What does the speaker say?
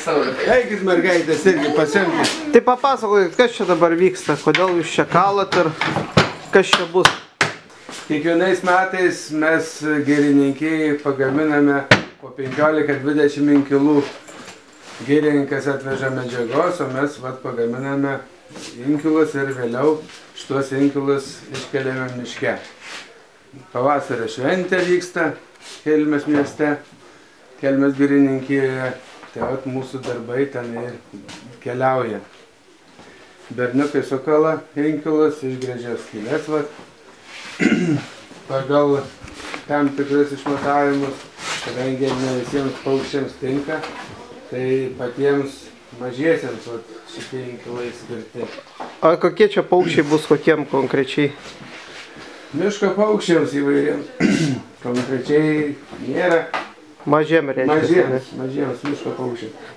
Eikit mergaitės irgi pasiimkit. Tai papasakokit, kas čia dabar vyksta, kodėl jūs čia kalot ir kas čia bus? Kiekvienais metais mes girininkiai pagaminame po 15-20 inkilų. Girininkas atveža medžiagos, o mes pagaminame inkilus ir vėliau šitos inkilus iškeliame miške. Pavasario šventė vyksta Kelmės mieste, Kelmės girininkijoje. Tai mūsų darbai ten ir keliauja. Berniukai sukala inkilus, išgręžia skylės pagal tam tikrus išmatavimus, kadangi ne visiems paukščiams tinka, tai patiems mažiesiems šitie inkilai skirti. O kokie čia paukščiai bus, kokiem konkrečiai? Miško paukščiams įvairiems. Konkrečiai nėra. Mažiems reikia. Mažiems miško paukščiams.